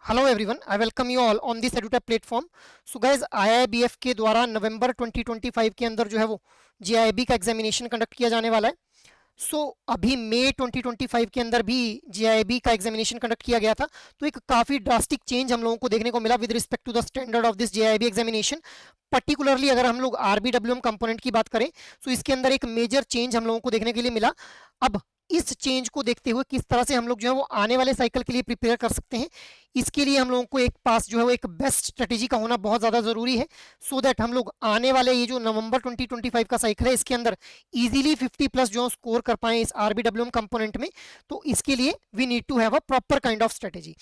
Hello everyone, I welcome you all on this edutech platform. So guys, IIBF के द्वारा नवंबर 2025 के अंदर जो है वो जेआईबी का एग्जामिनेशन कंडक्ट किया जाने वाला है। अभी मई 2025 के अंदर भी जेआईबी का एग्जामिनेशन कंडक्ट किया गया था। तो एक काफ़ी ड्रास्टिक चेंज हम लोगों को देखने को मिला with respect to the standard of this JAIIB examination. Particularly अगर हम लोग आरबीडब्ल्यूएम कंपोनेंट की बात करें तो इसके अंदर एक मेजर चेंज हम लोगों को देखने के लिए मिला। अब इस चेंज को देखते हुए किस तरह से हम लोग जो है वो आने वाले साइकिल के लिए प्रिपेयर कर सकते हैं, इसके लिए हम लोगों को एक पास जो है वो एक बेस्ट स्ट्रेटेजी का होना बहुत ज़्यादा ज़रूरी है। सो दैट हम लोग आने वाले ये जो नवंबर 2025 का साइकिल है इसके अंदर इजीली 50 प्लस जो स्कोर कर पाए इस आरबीडब्ल्यूएम कंपोनेंट में। तो इसके लिए we need to have a proper kind of strategy.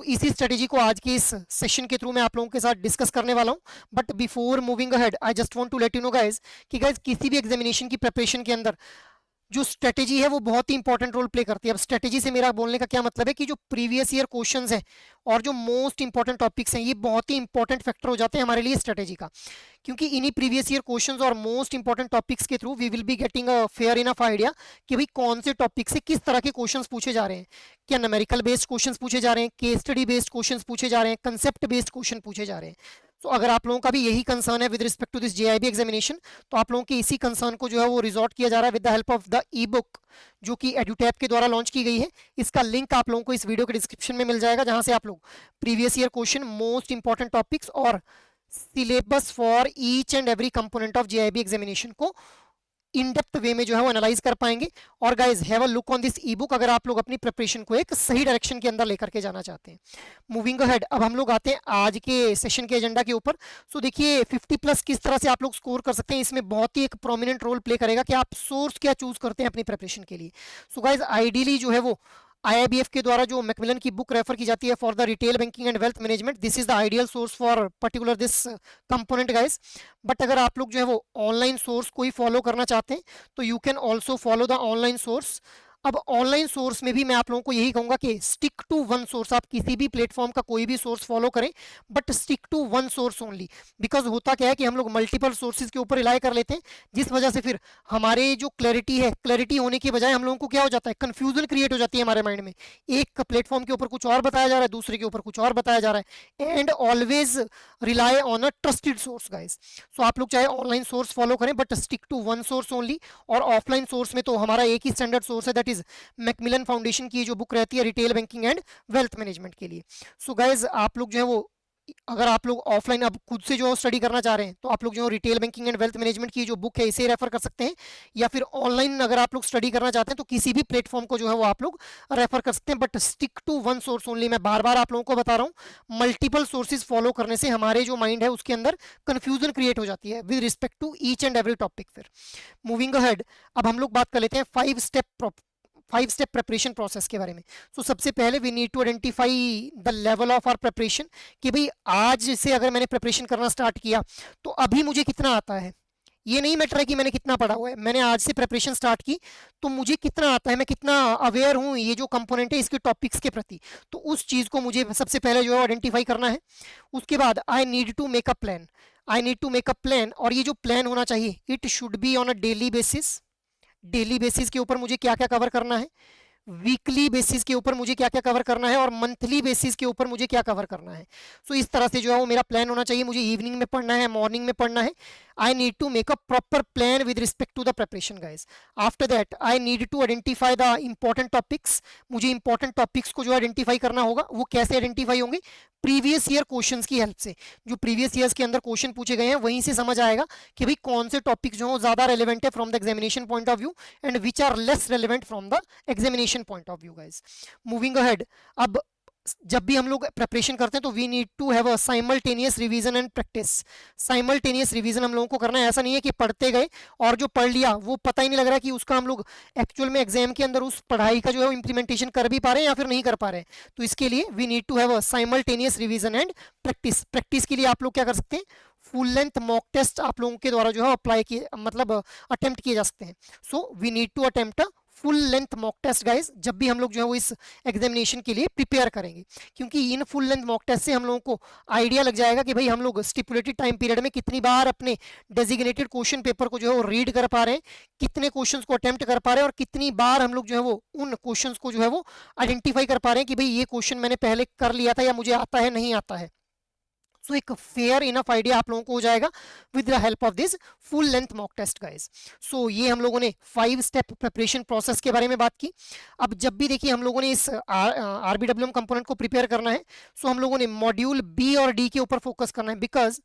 इसी स्ट्रेटेजी को आज के इस सेशन के थ्रू मैं आप लोगों के साथ डिस्कस करने वाला हूँ। But before moving ahead I just want to let you know guys कि गाइज किसी भी एग्जामिनेशन की प्रिपरेशन के अंदर जो स्ट्रेटेजी है वो बहुत ही इंपॉर्टेंट रोल प्ले करती है। अब स्ट्रेटेजी से मेरा बोलने का क्या मतलब है कि जो प्रीवियस ईयर क्वेश्चंस हैं और जो मोस्ट इंपॉर्टेंट टॉपिक्स हैं ये बहुत ही इंपॉर्टेंट फैक्टर हो जाते हैं हमारे लिए स्ट्रेटेजी का, क्योंकि इन्हीं प्रीवियस ईयर क्वेश्चंस और मोस्ट इंपॉर्टेंट टॉपिक्स के through we will be getting a fair enough idea कि भाई कौन से टॉपिक से किस तरह के क्वेश्चंस पूछे जा रहे हैं। क्या न्यूमेरिकल बेस्ड क्वेश्चंस पूछे जा रहे हैं, केस स्टडी बेस्ड क्वेश्चंस पूछे जा रहे हैं, कंसेप्ट बेस्ड क्वेश्चन पूछे जा रहे हैं। अगर आप लोगों का भी यही कंसर्न है with respect to this JAIIB examination, तो आप लोगों के इसी कंसर्न को जो है वो रिजॉर्ट किया जा रहा है with the help of the E book जो कि एडुटैप के द्वारा लॉन्च की गई है। इसका लिंक आप लोगों को इस वीडियो के डिस्क्रिप्शन में मिल जाएगा, जहां से आप लोग previous year question, most important topics और syllabus for each and every component of JAIIB examination को इन डेप्थ वे में जो है वो एनालाइज कर पाएंगे। और guys have a look on this E book अगर आप लोग अपनी प्रिपरेशन को एक सही डायरेक्शन के अंदर लेकर के जाना चाहते हैं। मूविंग अहेड, अब हम लोग आते हैं आज के सेशन के एजेंडा के ऊपर। देखिए 50 प्लस किस तरह से आप लोग स्कोर कर सकते हैं, इसमें बहुत ही एक प्रोमिनेंट रोल प्ले करेगा कि आप सोर्स क्या चूज करते हैं अपनी प्रिपरेशन के लिए। गाइज आइडियली जो है वो आईआईबीएफ के द्वारा जो मैकमिलन की बुक रेफर की जाती है for the retail banking and wealth management, this is the ideal source for particular this component guys. But अगर आप लोग जो है वो ऑनलाइन सोर्स कोई फॉलो करना चाहते हैं तो you can also follow the online source. अब ऑनलाइन सोर्स में भी मैं आप लोगों को यही कहूंगा कि स्टिक टू वन सोर्स। आप किसी भी प्लेटफॉर्म का कोई भी सोर्स फॉलो करें but stick to one source only. Because होता क्या है कि हम लोग मल्टीपल सोर्सेज के ऊपर रिलाई कर लेते हैं, जिस वजह से फिर हमारे जो क्लैरिटी है, क्लैरिटी होने की बजाय हम लोगों को क्या हो जाता है, कंफ्यूजन क्रिएट हो जाती है हमारे माइंड में। एक प्लेटफॉर्म के ऊपर कुछ और बताया जा रहा है, दूसरे के ऊपर कुछ और बताया जा रहा है। And always rely on a trusted source guys. आप लोग चाहे ऑनलाइन सोर्स फॉलो करें but stick to one source only. और ऑफलाइन सोर्स में तो हमारा एक ही स्टैंडर्ड सोर्स है, दैट इज मैकमिलन फाउंडेशन की जो बुक रहती है retail banking and wealth management के लिए। गाइज आप लोग जो है वो अगर आप लोग ऑफलाइन अब खुद से जो स्टडी करना चाह रहे हैं तो आप लोग जो retail banking and wealth management की जो बुक है इसे रेफर कर सकते हैं, या फिर ऑनलाइन अगर आप लोग स्टडी करना चाहते हैं तो किसी भी प्लेटफॉर्म को जो है वो आप लोग रेफर कर सकते हैं, but stick to one source only. मैं बार बार आप लोगों को बता रहा हूँ, मल्टीपल सोर्सेज फॉलो करने से हमारे जो माइंड है उसके अंदर कंफ्यूजन क्रिएट हो जाती है with respect to each and every topic. फिर मूविंग अहेड, अब हम लोग बात कर लेते हैं 5 स्टेप प्रिपरेशन प्रोसेस के बारे में। सबसे पहले we need to identify the level of our preparation कि भाई आज से अगर मैंने प्रिपरेशन करना स्टार्ट किया तो अभी मुझे कितना आता है। ये नहीं मैटर है कि मैंने कितना पढ़ा हुआ है, मैंने आज से प्रिपरेशन स्टार्ट की तो मुझे कितना आता है, मैं कितना अवेयर हूँ ये जो कंपोनेंट है इसके टॉपिक्स के प्रति। तो उस चीज़ को मुझे सबसे पहले जो है आइडेंटिफाई करना है। उसके बाद I need to make a plan. और ये जो प्लान होना चाहिए it should be on a daily basis. Daily basis के ऊपर मुझे क्या क्या कवर करना है, वीकली बेसिस के ऊपर मुझे क्या क्या कवर करना है, और मंथली बेसिस के ऊपर मुझे क्या कवर करना है। इस तरह से जो है वो मेरा प्लान होना चाहिए। मुझे इवनिंग में पढ़ना है, मॉर्निंग में पढ़ना है। I need to make a proper plan with respect to the preparation guys. After that I need to identify the important topics. मुझे इंपॉर्टेंट टॉपिक्स को जो आइडेंटिफाई करना होगा वो कैसे आइडेंटिफाई होंगे, प्रीवियस ईयर क्वेश्चंस की हेल्प से। जो प्रीवियस ईयर्स के अंदर क्वेश्चन पूछे गए हैं वहीं से समझ आएगा कि भाई कौन से टॉपिक्स जो है ज्यादा रेलिवेंट है from the examination point of view and which are less relevant from the examination point of view guys. Moving ahead, अब जब भी हम लोग प्रिपरेशन करते हैं तो we need to have a simultaneous revision and practice. Simultaneous revision हम लोगों को करना है। ऐसा नहीं है कि पढ़ते गए और जो पढ़ लिया वो पता ही नहीं लग रहा कि उसका हम लोग एक्चुअल में एग्जाम के अंदर उस पढ़ाई का जो है इम्प्लीमेंटेशन कर भी पा रहे हैं या फिर नहीं कर पा रहे हैं। तो इसके लिए we need to have a simultaneous revision and practice. Practice के लिए आप लोग क्या कर सकते हैं, फुल लेंथ मॉक टेस्ट आप लोगों के द्वारा जो है अप्लाई किए मतलब अटेम्प्ट किए जा सकते हैं। We need to attempt full length mock test guys जब भी हम लोग जो है वो इस एग्जामिनेशन के लिए प्रिपेयर करेंगे, क्योंकि इन फुल लेंथ मॉक टेस्ट से हम लोगों को आइडिया लग जाएगा कि भाई हम लोग स्टिपुलेटेड टाइम पीरियड में कितनी बार अपने डेजिग्नेटेड क्वेश्चन पेपर को जो है वो रीड कर पा रहे हैं, कितने क्वेश्चंस को अटेम्प्ट कर पा रहे हैं और कितनी बार हम लोग जो है वो उन क्वेश्चंस को जो है वो आइडेंटिफाई कर पा रहे हैं कि भाई ये क्वेश्चन मैंने पहले कर लिया था या मुझे आता है नहीं आता है। सो एक फेयर इनफ आइडिया आप लोगों को हो जाएगा with the help of this full length mock test guys. So ये हम लोगों ने 5 स्टेप प्रिपरेशन प्रोसेस के बारे में बात की। अब जब भी देखिए हम लोगों ने इस आरबीडब्ल्यूएम कंपोनेंट को प्रिपेयर करना है, सो हम लोगों ने मॉड्यूल बी और डी के ऊपर फोकस करना है, because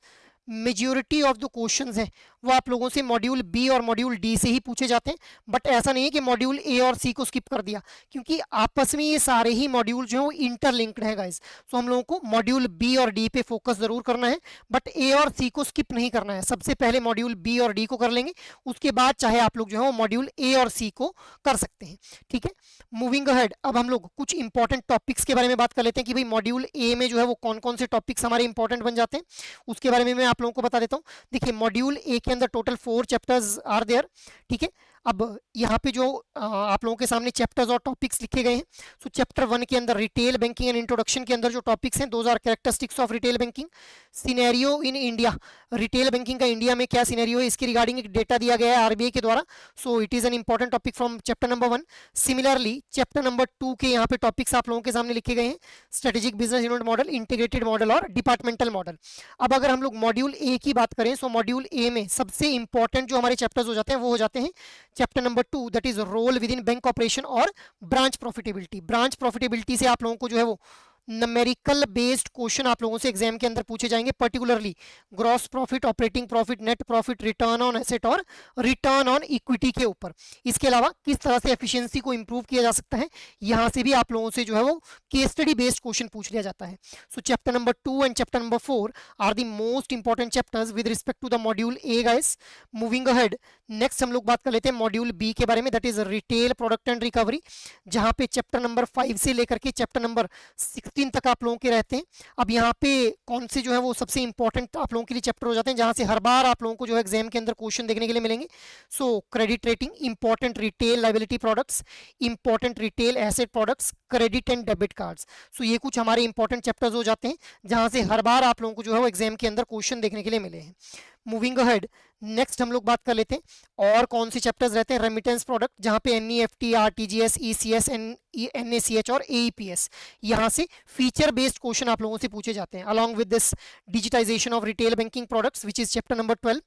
majority of the questions हैं वो आप लोगों से मॉड्यूल बी और मॉड्यूल डी से ही पूछे जाते हैं। बट ऐसा नहीं है कि मॉड्यूल ए और सी को स्किप कर दिया, क्योंकि आपस में ये सारे ही मॉड्यूल जो है वो इंटरलिंक्ड है गाइस। सो हम लोगों को मॉड्यूल बी और डी पे फोकस जरूर करना है, बट ए और सी को स्किप नहीं करना है। सबसे पहले मॉड्यूल बी और डी को कर लेंगे, उसके बाद चाहे आप लोग जो है वो मॉड्यूल ए और सी को कर सकते हैं, ठीक है। मूविंग अहेड, अब हम लोग कुछ इंपॉर्टेंट टॉपिक्स के बारे में बात कर लेते हैं कि भाई मॉड्यूल ए में जो है वो कौन कौन से टॉपिक्स हमारे इंपॉर्टेंट बन जाते हैं, उसके बारे में मैं आप लोगों को बता देता हूँ। देखिए मॉड्यूल ए के अंदर टोटल 4 चैप्टर्स आर देयर, ठीक है। अब यहाँ पे जो आप लोगों के सामने चैप्टर्स और टॉपिक्स लिखे गए हैं, सो चैप्टर 1 के अंदर रिटेल बैंकिंग एंड इंट्रोडक्शन के अंदर जो टॉपिक्स हैं, those are characteristics of retail banking, scenario in India, retail banking का इंडिया में क्या सिनेरियो है इसके रिगार्डिंग एक डेटा दिया गया है आरबीआई के द्वारा। So it is an important topic from chapter number 1। Similarly chapter number 2 के यहाँ पे टॉपिक्स आप लोगों के सामने लिखे गए हैं, strategic business unit model, integrated model और डिपार्टमेंटल मॉडल। अब अगर हम लोग मॉड्यूल ए की बात करें, सो मॉड्यूल ए में सबसे इंपॉर्टेंट जो हमारे चैप्टर्स हो जाते हैं वो हो जाते हैं chapter number 2, that is role within bank operation और ब्रांच प्रॉफिटेबिलिटी। ब्रांच प्रॉफिटेबिलिटी से आप लोगों को जो है वो नमेरिकल बेस्ड क्वेश्चन आप लोगों से एग्जाम के अंदर पूछे जाएंगे, particularly gross profit, operating profit, net profit, return on asset और रिटर्न ऑन इक्विटी के ऊपर। इसके अलावा किस तरह से एफिशिएंसी को इंप्रूव किया जा सकता है, यहाँ से भी आप लोगों से जो है वो केस स्टडी बेस्ड क्वेश्चन पूछ लिया जाता है। So chapter number 2 and chapter number 4 are the most important chapters with respect to the module A guys. Moving ahead, next हम लोग बात कर लेते हैं मॉड्यूल बी के बारे में, that is retail product and recovery, जहां पे चैप्टर नंबर 5 से लेकर के चैप्टर नंबर 16 तक आप लोगों के रहते हैं। अब यहाँ पे कौन से जो है वो सबसे इंपॉर्टेंट आप लोगों के लिए चैप्टर हो जाते हैं, जहां से हर बार आप लोगों को जो है एग्जाम के अंदर क्वेश्चन देखने के लिए मिलेंगे। So credit rating, important retail liability products, important retail asset products, credit and debit cards. So ये कुछ हमारे इंपॉर्टेंट चैप्टर्स हो जाते हैं जहां से हर बार आप लोगों को जो है वो एग्जाम के अंदर क्वेश्चन देखने के लिए मिले हैं। मूविंग अहेड, नेक्स्ट हम लोग बात कर लेते हैं और कौन से चैप्टर्स रहते हैं, रेमिटेंस प्रोडक्ट, जहां पे एनईएफटी, आरटीजीएस, ईसीएस, एनएसीएच और एईपीएस, यहां से फीचर बेस्ड क्वेश्चन आप लोगों से पूछे जाते हैं, along with this digitization of retail banking products which is chapter number 12।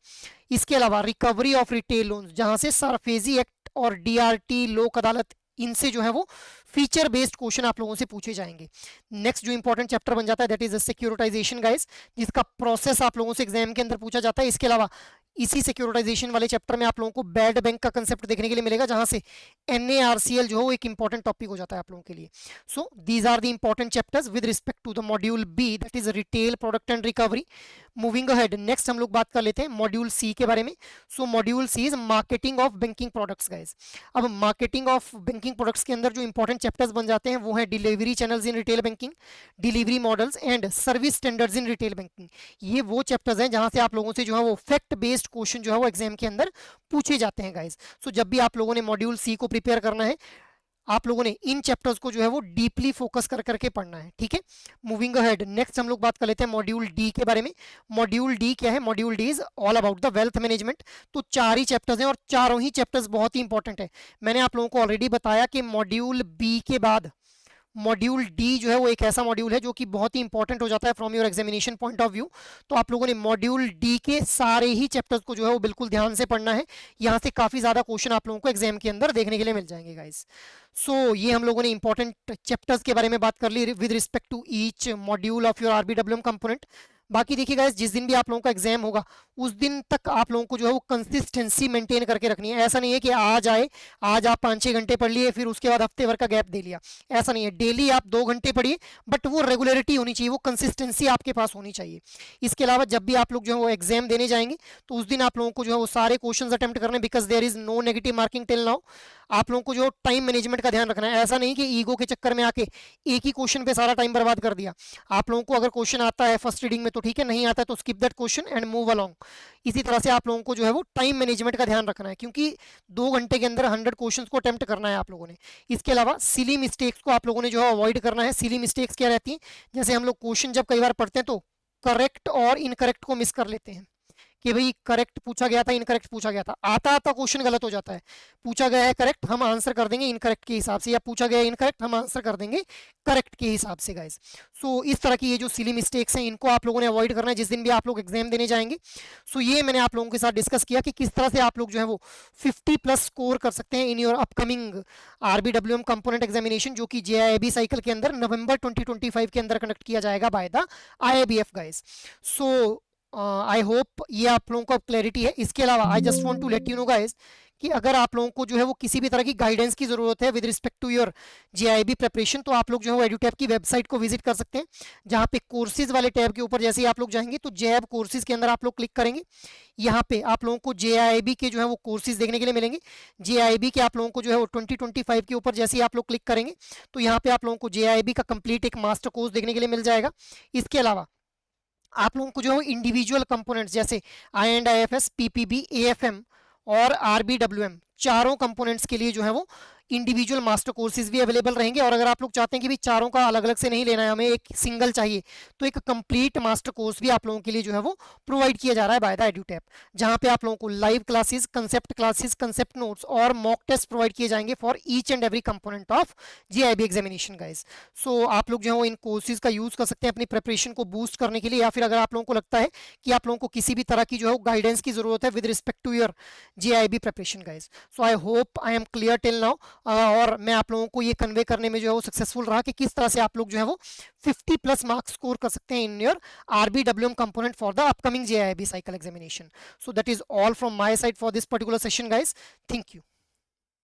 इसके अलावा रिकवरी ऑफ रिटेल लोन्स, जहां से सरफेजी एक्ट और डीआरटी, लोक अदालत, इनसे जो है वो फीचर बेस्ड क्वेश्चन आप लोगों से पूछे जाएंगे। नेक्स्ट जो इंपॉर्टेंट चैप्टर बन जाता है दैट इज सिक्योरिटाइजेशन गाइस, जिसका प्रोसेस आप लोगों से एग्जाम के अंदर पूछा जाता है। इसके अलावा इसी सिक्योरिटाइजेशन वाले चैप्टर में आप लोगों को बैड बैंक का कंसेप्ट देखने के लिए मिलेगा, जहां से एनएआरसीएल जो है वो एक इंपॉर्टेंट टॉपिक हो जाता है आप लोगों के लिए। So these are the important chapters with respect to the module B, that is retail product and recovery. Moving ahead, next हम लोग बात कर लेते हैं मॉड्यूल सी के बारे में। So module C is marketing of banking products guys. अब मार्केटिंग ऑफ बैंकिंग प्रोडक्ट्स के अंदर जो इंपॉर्टेंट चैप्टर्स बन जाते हैं वो है delivery channels in retail banking, delivery models and service standards in retail banking. ये वो चैप्टर्स हैं जहां से आप लोगों से जो है वो फैक्ट बेस्ड क्वेश्चन जो है वो एग्जाम के अंदर पूछे जाते हैं गाइस। सो जब भी आप लोगों ने मॉड्यूल सी को प्रिपेयर करना है, आप लोगों ने इन चैप्टर्स को जो है वो डीपली फोकस कर करके पढ़ना है, ठीक है। मूविंग अहेड, नेक्स्ट हम लोग बात कर लेते हैं मॉड्यूल डी के बारे में। मॉड्यूल डी क्या है, module D is all about the wealth management. तो 4 ही चैप्टर्स हैं और चारों ही चैप्टर्स बहुत ही इंपॉर्टेंट है। मैंने आप लोगों को ऑलरेडी बताया कि मॉड्यूल बी के बाद मॉड्यूल डी जो है वो एक ऐसा मॉड्यूल है जो कि बहुत ही इंपॉर्टेंट हो जाता है from your examination point of view. तो आप लोगों ने मॉड्यूल डी के सारे ही चैप्टर्स को जो है वो बिल्कुल ध्यान से पढ़ना है। यहाँ से काफी ज्यादा क्वेश्चन आप लोगों को एग्जाम के अंदर देखने के लिए मिल जाएंगे गाइस। सो ये हम लोगों ने इंपॉर्टेंट चैप्टर्स के बारे में बात कर ली with respect to each module of your RBWM component. बाकी देखिए गाइस, जिस दिन भी आप लोगों का एग्जाम होगा उस दिन तक आप लोगों को जो है वो कंसिस्टेंसी मेंटेन करके रखनी है। ऐसा नहीं है कि आज आप 5-6 घंटे पढ़ लिए फिर उसके बाद हफ्ते भर का गैप दे लिया, ऐसा नहीं है। डेली आप 2 घंटे पढ़िए, बट वो रेगुलरिटी होनी चाहिए, वो कंसिस्टेंसी आपके पास होनी चाहिए। इसके अलावा जब भी आप लोग जो है वो एग्जाम देने जाएंगे तो उस दिन आप लोगों को जो है वो सारे क्वेश्चन अटेम्प्ट करने, because there is no negative marking till now. आप लोगों को जो टाइम मैनेजमेंट का ध्यान रखना है, ऐसा नहीं कि ईगो के चक्कर में आके एक ही क्वेश्चन पे सारा टाइम बर्बाद कर दिया। आप लोगों को अगर क्वेश्चन आता है फर्स्ट रीडिंग में तो ठीक है, नहीं आता है तो skip that question and move along. इसी तरह से आप लोगों को जो है वो टाइम मैनेजमेंट का ध्यान रखना है, क्योंकि 2 घंटे के अंदर 100 क्वेश्चन को अटेम्प्ट करना है आप लोगों ने। इसके अलावा सिली मिस्टेक्स को आप लोगों ने जो है अवॉइड करना है। सिली मिस्टेक्स क्या रहती है, जैसे हम लोग क्वेश्चन जब कई बार पढ़ते हैं तो करेक्ट और इनकरेक्ट को मिस कर लेते हैं, कि भाई करेक्ट पूछा गया था, इनकरेक्ट पूछा गया था, आता आता क्वेश्चन गलत हो जाता है। पूछा गया है करेक्ट, हम आंसर कर देंगे इनकरेक्ट के हिसाब से, या पूछा गया है इनकरेक्ट, हम आंसर कर देंगे करेक्ट के हिसाब से गाइस। सो इस तरह की ये जो सिली मिस्टेक्स हैं इनको आप लोगों ने अवॉइड करना है जिस दिन भी आप लोग एग्जाम देने जाएंगे। सो ये मैंने आप लोगों के साथ डिस्कस किया कि किस तरह से आप लोग जो है वो 50+ स्कोर कर सकते हैं in your upcoming RBWM component examination, जो कि JIIB साइकिल के अंदर नवंबर 2025 के अंदर कंडक्ट किया जाएगा by the IIBF guys. So I hope ये आप लोगों को अब क्लैरिटी है। इसके अलावा I just want to let you know guys कि अगर आप लोगों को जो है वो किसी भी तरह की गाइडेंस की जरूरत है with respect to your JIIB preparation, तो आप लोग जो है वो एडुटैब की वेबसाइट को विजिट कर सकते हैं, जहाँ पे कोर्सेज वाले टैब के ऊपर जैसे ही आप लोग जाएंगे तो जैब कोर्सेज के अंदर आप लोग क्लिक करेंगे। यहाँ पे आप लोगों को JIIB के जो है वो कोर्सेज देखने के लिए मिलेंगे। JIIB के आप लोगों को जो है वो 2025 के ऊपर जैसे ही आप लोग क्लिक करेंगे तो यहाँ पे आप लोगों को JIIB का कंप्लीट एक मास्टर कोर्स देखने के लिए मिल जाएगा। इसके अलावा आप लोगों को जो है इंडिविजुअल कंपोनेंट्स जैसे IND-IFS, PPB, AFM और RBWM चारों कंपोनेंट्स के लिए जो है वो इंडिविजुअल मास्टर कोर्सेज भी अवेलेबल रहेंगे। और अगर आप लोग चाहते हैं कि भी चारों का अलग अलग से नहीं लेना है, हमें एक सिंगल चाहिए, तो एक कंप्लीट मास्टर कोर्स भी आप लोगों के लिए जो है वो प्रोवाइड किया जा रहा है बाय द एडुटैब, जहां पे आप लोगों को लाइव क्लासेस, कंसेप्ट नोट्स और मॉक टेस्ट प्रोवाइड किए जाएंगे for each and every component of JIIB examination guys. So आप लोग जो है वो इन कोर्सेज का यूज कर सकते हैं अपनी प्रिपरेशन को बूस्ट करने के लिए, या फिर अगर आप लोगों को लगता है कि आप लोगों को किसी भी तरह की जो है गाइडेंस की जरूरत है with respect to your JIIB preparation guys. So I hope I am clear till now, और मैं आप लोगों को ये कन्वे करने में जो है वो सक्सेसफुल रहा कि किस तरह से आप लोग जो है वो 50+ मार्क्स स्कोर कर सकते हैं in your RBWM component for the upcoming JIIB cycle examination. So that is all from my side for this particular session guys. Thank you.